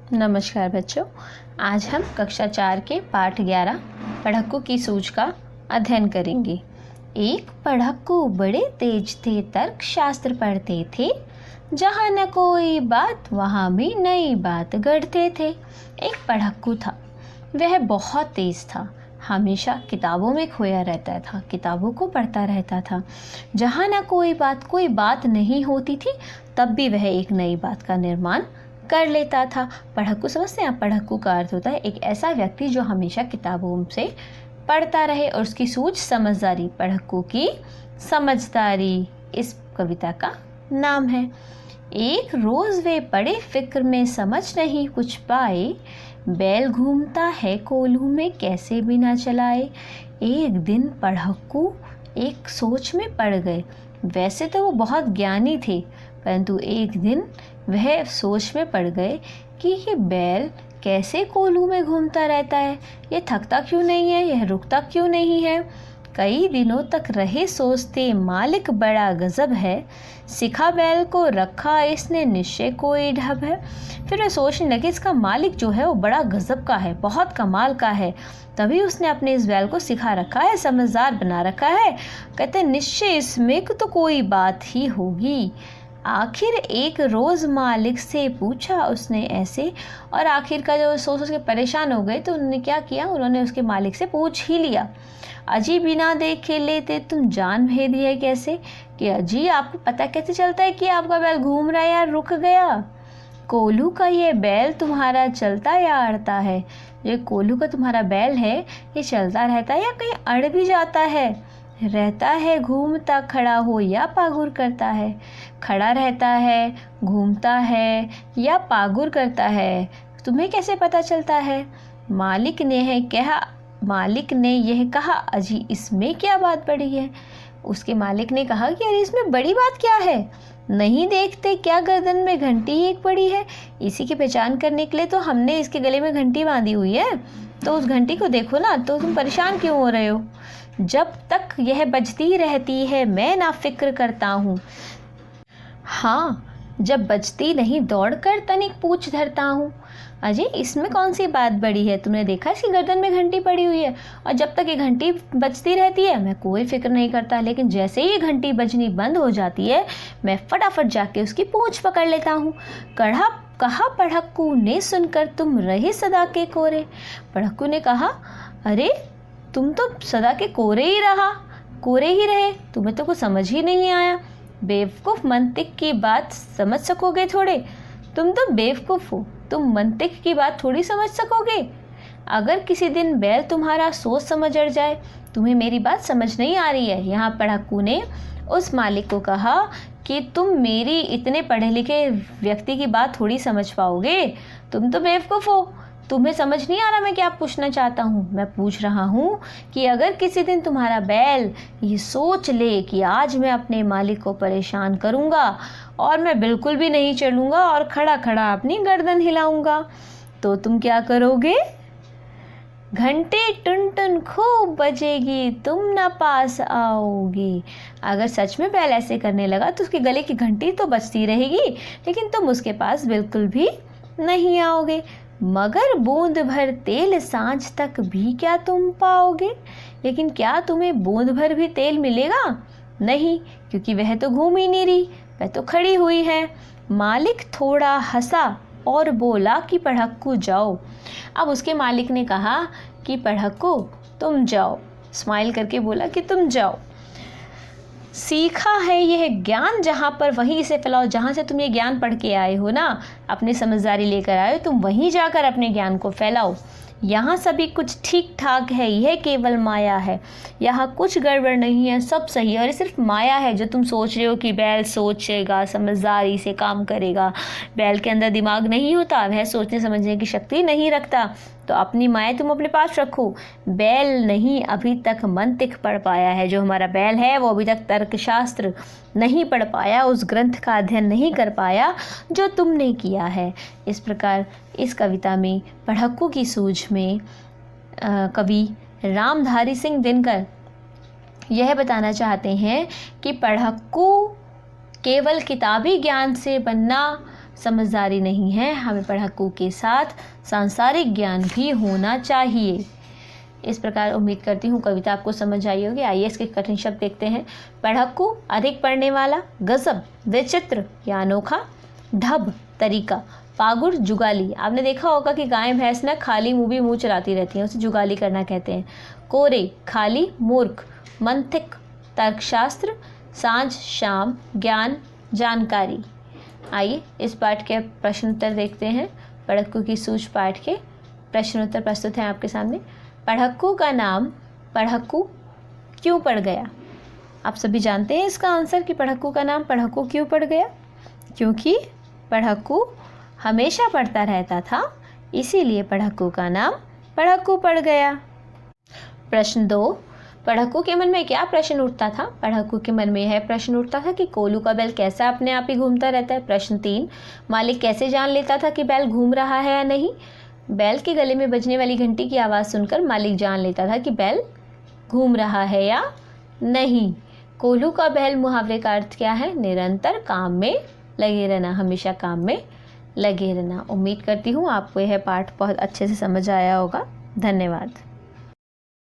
नमस्कार बच्चों, आज हम कक्षा 4 के पाठ 11 पढ़क्कू की सूझ का अध्ययन करेंगे। एक पढ़क्कू बड़े तेज थे, तर्क शास्त्र पढ़ते थे, जहाँ न कोई बात वहाँ भी नई बात गढ़ते थे। एक पढ़क्कू था, वह बहुत तेज था, हमेशा किताबों में खोया रहता था, किताबों को पढ़ता रहता था। जहाँ न कोई बात नहीं होती थी, तब भी वह एक नई बात का निर्माण कर लेता था। पढ़क्कू समझते हैं? पढ़क्कू का अर्थ होता है एक ऐसा व्यक्ति जो हमेशा किताबों से पढ़ता रहे और उसकी सूझ समझदारी। पढ़क्कू की समझदारी इस कविता का नाम है। एक रोज वे पड़े फिक्र में, समझ नहीं कुछ पाए, बैल घूमता है कोल्हू में, कैसे बिना चलाए। एक दिन पढ़क्कू एक सोच में पड़ गए। वैसे तो वो बहुत ज्ञानी थे, परंतु एक दिन वह सोच में पड़ गए कि ये बैल कैसे कोल्हू में घूमता रहता है, ये थकता क्यों नहीं है, यह रुकता क्यों नहीं है। कई दिनों तक रहे सोचते, मालिक बड़ा गजब है, सिखा बैल को रखा इसने, निश्चय कोई ढब है। फिर वह सोचने लगे इसका मालिक जो है वो बड़ा गजब का है, बहुत कमाल का है, तभी उसने अपने इस बैल को सिखा रखा है, समझदार बना रखा है। कहते निश्चय इसमें तो कोई बात ही होगी। आखिर एक रोज़ मालिक से पूछा उसने ऐसे, और आखिर का जो सोच के परेशान हो गए तो उन्होंने क्या किया, उन्होंने उसके मालिक से पूछ ही लिया। अजी बिना देखे लेते तुम जान भेदी है कैसे, कि अजी आपको पता कैसे चलता है कि आपका बैल घूम रहा है या रुक गया। कोल्हू का ये बैल तुम्हारा चलता या अड़ता है, ये कोल्हू का तुम्हारा बैल है ये चलता रहता है या कहीं अड़ भी जाता है, रहता है घूमता खड़ा हो या पागुर करता है, खड़ा रहता है, घूमता है या पागुर करता है, तुम्हें कैसे पता चलता है। मालिक ने यह कहा, अजी इसमें क्या बात बड़ी है। उसके मालिक ने कहा कि अरे इसमें बड़ी बात क्या है, नहीं देखते क्या गर्दन में घंटी एक पड़ी है, इसी की पहचान करने के लिए तो हमने इसके गले में घंटी बांधी हुई है, तो उस घंटी को देखो ना, तो तुम परेशान क्यों हो रहे हो। जब तक यह बजती रहती है मैं ना फिक्र करता हूँ, हाँ जब बजती नहीं दौड़कर तनिक पूछ धरता हूँ। अजय इसमें कौन सी बात बड़ी है, तुमने देखा इसकी गर्दन में घंटी पड़ी हुई है, और जब तक ये घंटी बजती रहती है मैं कोई फिक्र नहीं करता, लेकिन जैसे ही घंटी बजनी बंद हो जाती है मैं फटाफट जाके उसकी पूंछ पकड़ लेता हूँ। कहा पढ़क्कू ने, सुनकर तुम रहे सदा के कोरे। पढ़क्कू ने कहा अरे तुम तो सदा के कोरे ही रहे, तुम्हें तो कुछ समझ ही नहीं आया। बेवकूफ़, मंतिक की बात समझ सकोगे थोड़े, तुम तो बेवकूफ़ हो, तुम मंतिक की बात थोड़ी समझ सकोगे। अगर किसी दिन बैल तुम्हारा सोच समझ अड़ जाए, तुम्हें मेरी बात समझ नहीं आ रही है। यहाँ पढ़क्कू ने उस मालिक को कहा कि तुम मेरी इतने पढ़े लिखे व्यक्ति की बात थोड़ी समझ पाओगे, तुम तो बेवकूफ़ हो, तुम्हें समझ नहीं आ रहा मैं क्या पूछना चाहता हूँ। मैं पूछ रहा हूँ कि अगर किसी दिन तुम्हारा बैल ये सोच ले कि आज मैं अपने मालिक को परेशान करूँगा और मैं बिल्कुल भी नहीं चलूँगा और खड़ा खड़ा अपनी गर्दन हिलाऊँगा, तो तुम क्या करोगे। घंटे टुन टुन खूब बजेगी, तुम ना पास आओगे। अगर सच में बैल ऐसे करने लगा तो उसके गले की घंटी तो बजती रहेगी, लेकिन तुम उसके पास बिल्कुल भी नहीं आओगे। मगर बूंद भर तेल सांझ तक भी क्या तुम पाओगे, लेकिन क्या तुम्हें बूंद भर भी तेल मिलेगा, नहीं, क्योंकि वह तो घूम ही नहीं रही, वह तो खड़ी हुई है। मालिक थोड़ा हंसा और बोला कि पढ़क्कू जाओ। अब उसके मालिक ने कहा कि पढ़क्कू तुम जाओ, स्माइल करके बोला कि तुम जाओ, सीखा है यह ज्ञान जहाँ पर वहीं से फैलाओ, जहाँ से तुम ये ज्ञान पढ़ के आए हो ना, अपनी समझदारी लेकर आए हो, तुम वहीं जाकर अपने ज्ञान को फैलाओ। यहाँ सभी कुछ ठीक ठाक है, यह केवल माया है, यहाँ कुछ गड़बड़ नहीं है, सब सही है, और ये सिर्फ माया है जो तुम सोच रहे हो कि बैल सोचेगा, समझदारी से काम करेगा। बैल के अंदर दिमाग नहीं होता, वह सोचने समझने की शक्ति नहीं रखता, तो अपनी माया तुम अपने पास रखो। बैल नहीं अभी तक मंतिक पढ़ पाया है, जो हमारा बैल है वो अभी तक तर्कशास्त्र नहीं पढ़ पाया, उस ग्रंथ का अध्ययन नहीं कर पाया जो तुमने किया है। इस प्रकार इस कविता में पढ़क्कू की सूझ में कवि रामधारी सिंह दिनकर यह बताना चाहते हैं कि पढ़क्कू केवल किताबी ज्ञान से बनना समझदारी नहीं है, हमें पढ़क्कू के साथ सांसारिक ज्ञान भी होना चाहिए। इस प्रकार उम्मीद करती हूँ कविता आपको समझ आई होगी। आइए इसके कठिन शब्द देखते हैं। पढ़क्कू अधिक पढ़ने वाला, गजब विचित्र या अनोखा, ढब तरीका, पागुर जुगाली। आपने देखा होगा कि गाय भैंस ना खाली मुँह भी मुँह चलाती रहती हैं, उसे जुगाली करना कहते हैं। कोरे खाली, मूर्ख, मंथिक तर्कशास्त्र, सांझ शाम, ज्ञान जानकारी। आइए इस पाठ के प्रश्न उत्तर देखते हैं। पढ़क्कू की सूझ पाठ के प्रश्न उत्तर प्रस्तुत हैं आपके सामने। पढ़क्कू का नाम पढ़क्कू क्यों पड़ गया? आप सभी जानते हैं इसका आंसर कि पढ़क्कू का नाम पढ़क्कू क्यों पड़ गया? क्योंकि पढ़क्कू हमेशा पढ़ता रहता था, इसीलिए पढ़क्कू का नाम पढ़क्कू पड़ गया। प्रश्न 2, पढ़क्कू के मन में क्या प्रश्न उठता था? पढ़क्कू के मन में यह प्रश्न उठता था कि कोलू का बैल कैसा अपने आप ही घूमता रहता है। प्रश्न 3, मालिक कैसे जान लेता था कि बैल घूम रहा है या नहीं? बैल के गले में बजने वाली घंटी की आवाज़ सुनकर मालिक जान लेता था कि बैल घूम रहा है या नहीं। कोल्हू का बैल मुहावरे का अर्थ क्या है? निरंतर काम में लगे रहना, हमेशा काम में लगे रहना। उम्मीद करती हूँ आपको यह पाठ बहुत अच्छे से समझ आया होगा। धन्यवाद।